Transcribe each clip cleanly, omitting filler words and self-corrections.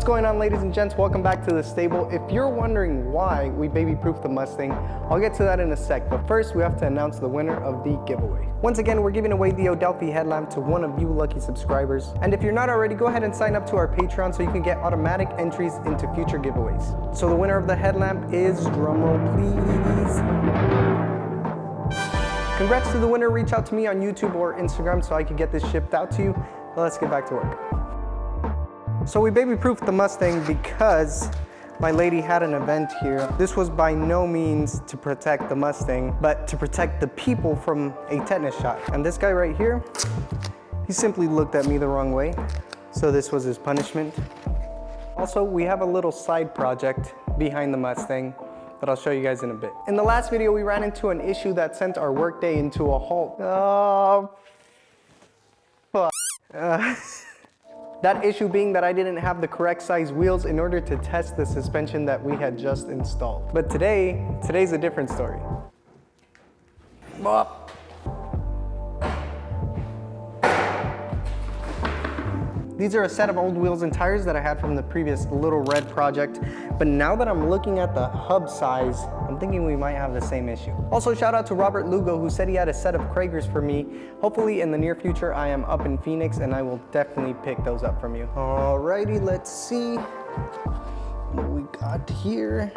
What's going on, ladies and gents? Welcome back to the stable. If you're wondering why we baby-proofed the Mustang, I'll get to that in a sec, but first we have to announce the winner of the giveaway. Once again, we're giving away the Adelphi headlamp to one of you lucky subscribers. And if you're not already, go ahead and sign up to our Patreon so you can get automatic entries into future giveaways. So the winner of the headlamp is, drumroll please. Congrats to the winner. Reach out to me on YouTube or Instagram so I can get this shipped out to you. Let's get back to work. So we baby-proofed the Mustang because my lady had an event here. This was by no means to protect the Mustang, but to protect the people from a tetanus shot. And this guy right here, he simply looked at me the wrong way. So this was his punishment. Also, we have a little side project behind the Mustang that I'll show you guys in a bit. In the last video, we ran into an issue that sent our workday into a halt. Oh, fuck. That issue being that I didn't have the correct size wheels in order to test the suspension that we had just installed. But today's a different story. These are a set of old wheels and tires that I had from the previous Little Red project, but now that I'm looking at the hub size, I'm thinking we might have the same issue. Also, shout out to Robert Lugo, who said he had a set of Kragers for me. Hopefully in the near future, I am up in Phoenix and I will definitely pick those up from you. Alrighty, let's see what we got here.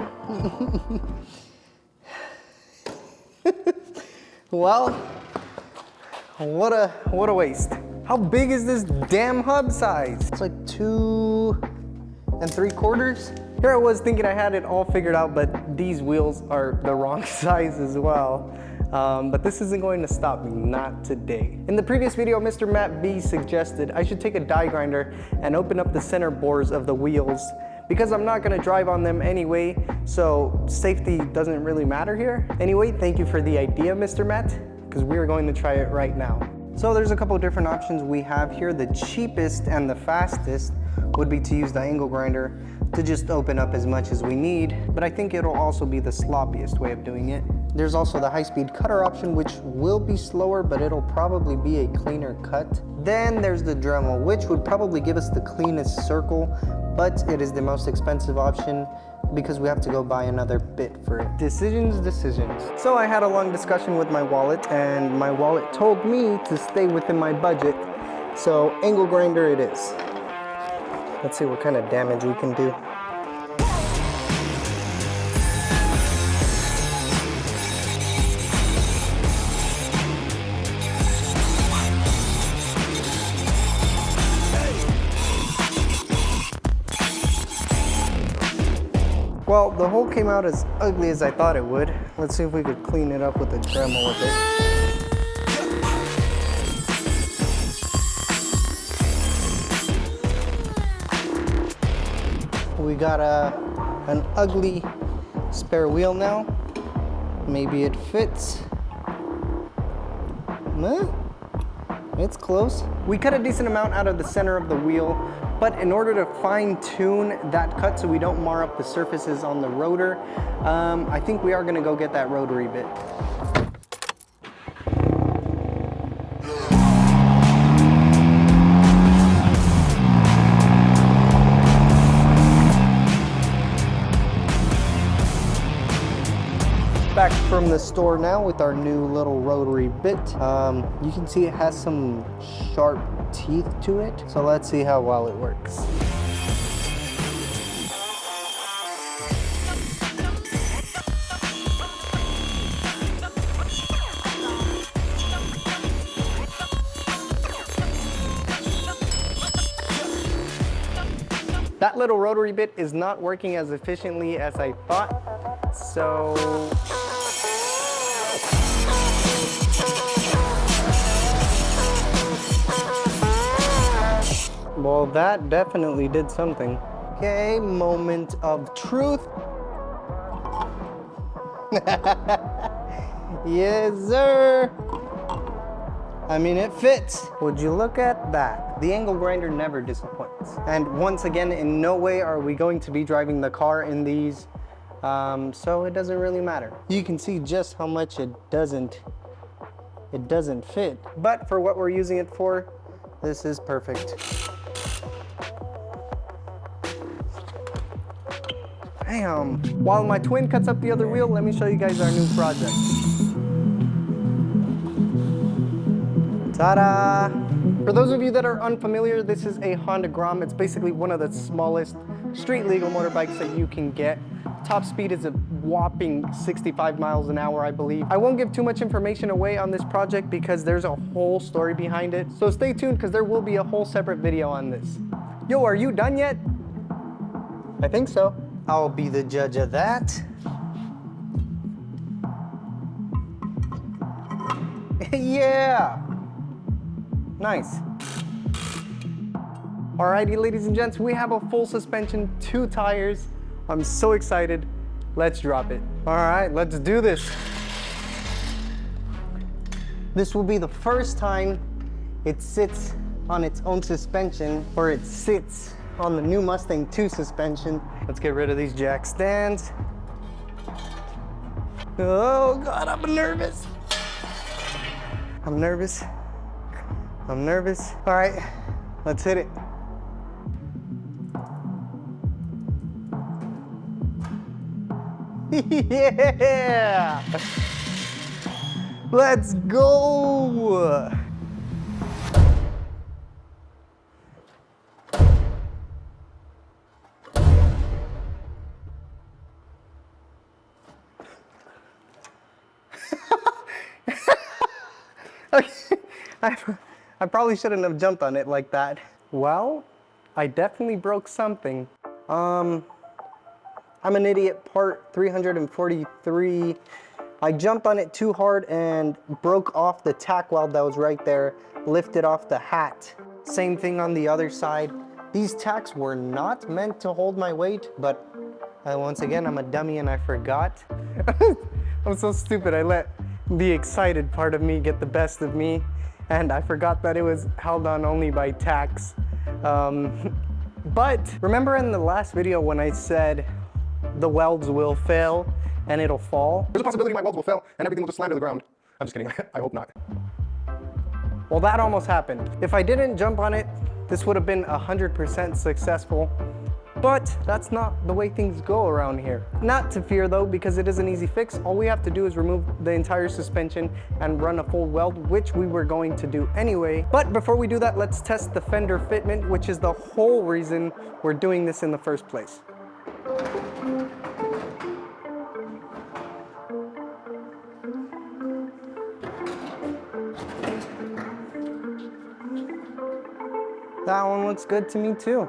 Well, what a waste. How big is this damn hub size? It's like 2 3/4. Here I was thinking I had it all figured out, but these wheels are the wrong size as well. But this isn't going to stop me, not today. In the previous video, Mr. Matt B suggested I should take a die grinder and open up the center bores of the wheels because I'm not gonna drive on them anyway, so safety doesn't really matter here. Anyway, thank you for the idea, Mr. Matt, because we are going to try it right now. So there's a couple of different options we have here. The cheapest and the fastest would be to use the angle grinder to just open up as much as we need, but I think it'll also be the sloppiest way of doing it. There's also the high-speed cutter option, which will be slower, but it'll probably be a cleaner cut. Then there's the Dremel, which would probably give us the cleanest circle, but it is the most expensive option because we have to go buy another bit for it. Decisions. So I had a long discussion with my wallet, and my wallet told me to stay within my budget. So angle grinder it is. Let's see what kind of damage we can do. Well, the hole came out as ugly as I thought it would. Let's see if we could clean it up with a Dremel a bit. We got an ugly spare wheel now. Maybe it fits. It's close. We cut a decent amount out of the center of the wheel, but in order to fine tune that cut so we don't mar up the surfaces on the rotor, I think we are gonna go get that rotary bit. Back from the store now with our new little rotary bit. You can see it has some sharp teeth to it, so let's see how well it works. That little rotary bit is not working as efficiently as I thought, so well, that definitely did something. Okay, moment of truth. Yes, sir. I mean, it fits. Would you look at that? The angle grinder never disappoints. And once again, in no way are we going to be driving the car in these, so it doesn't really matter. You can see just how much it doesn't fit. But for what we're using it for, this is perfect. Bam. While my twin cuts up the other wheel, let me show you guys our new project. Ta-da! For those of you that are unfamiliar, this is a Honda Grom. It's basically one of the smallest street legal motorbikes that you can get. Top speed is a whopping 65 miles an hour, I believe. I won't give too much information away on this project because there's a whole story behind it. So stay tuned because there will be a whole separate video on this. Yo, are you done yet? I think so. I'll be the judge of that. Yeah! Nice. Alrighty, ladies and gents, we have a full suspension, 2 tires. I'm so excited. Let's drop it. All right, let's do this. This will be the first time it sits on its own suspension, or it sits on the new Mustang 2 suspension. Let's get rid of these jack stands. Oh God, I'm nervous. I'm nervous. I'm nervous. All right, let's hit it. Yeah! Let's go! Okay, I probably shouldn't have jumped on it like that. Well, I definitely broke something. I'm an idiot, part 343. I jumped on it too hard and broke off the tack weld that was right there, lifted off the hat. Same thing on the other side. These tacks were not meant to hold my weight, but once again, I'm a dummy and I forgot. I'm so stupid, I let the excited part of me get the best of me, and I forgot that it was held on only by tacks. But remember in the last video when I said, the welds will fail and it'll fall? There's a possibility my welds will fail and everything will just slam to the ground. I'm just kidding, I hope not. Well, that almost happened. If I didn't jump on it, this would have been 100% successful. But that's not the way things go around here. Not to fear though, because it is an easy fix. All we have to do is remove the entire suspension and run a full weld, which we were going to do anyway. But before we do that, let's test the fender fitment, which is the whole reason we're doing this in the first place. That one looks good to me too.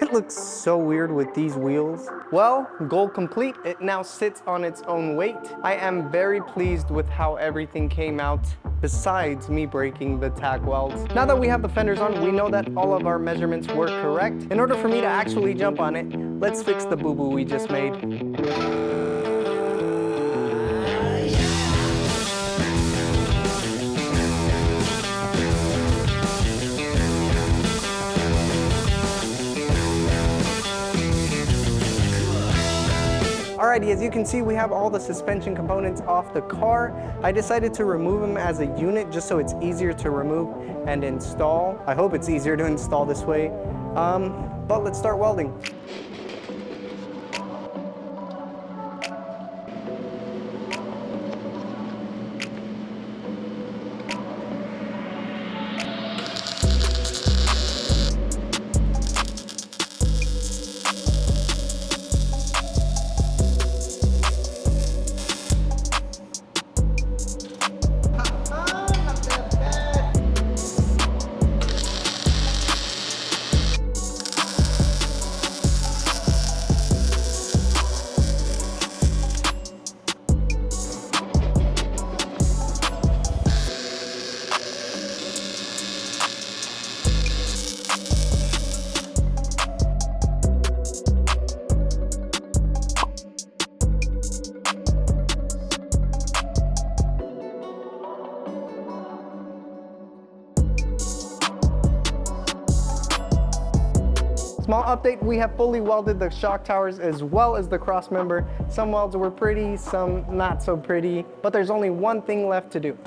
It looks so weird with these wheels. Well, goal complete. It now sits on its own weight. I am very pleased with how everything came out, besides me breaking the tack welds. Now that we have the fenders on, we know that all of our measurements were correct. In order for me to actually jump on it, let's fix the boo-boo we just made. Alrighty, as you can see, we have all the suspension components off the car. I decided to remove them as a unit just so it's easier to remove and install. I hope it's easier to install this way. But let's start welding. Small update, we have fully welded the shock towers as well as the cross member. Some welds were pretty, some not so pretty, but there's only one thing left to do.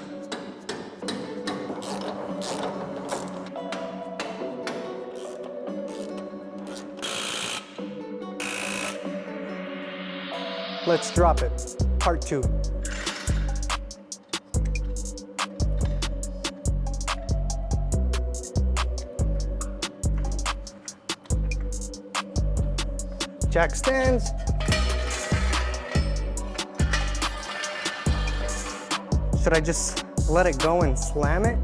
let's drop it. Part 2. Jack stands. Should I just let it go and slam it?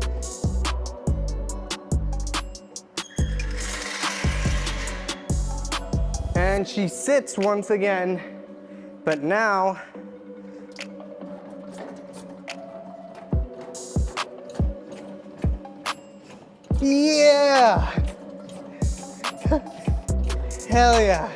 And she sits once again, but now yeah! Hell yeah!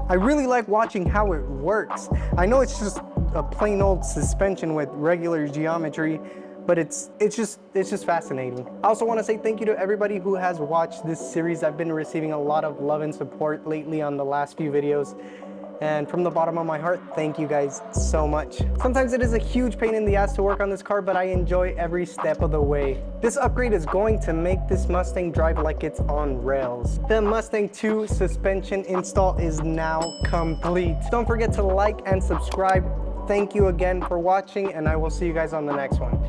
I really like watching how it works. I know it's just a plain old suspension with regular geometry, but it's just fascinating. I also want to say thank you to everybody who has watched this series. I've been receiving a lot of love and support lately on the last few videos. And from the bottom of my heart, thank you guys so much. Sometimes it is a huge pain in the ass to work on this car, but I enjoy every step of the way. This upgrade is going to make this Mustang drive like it's on rails. The Mustang 2 suspension install is now complete. Don't forget to like and subscribe. Thank you again for watching, and I will see you guys on the next one.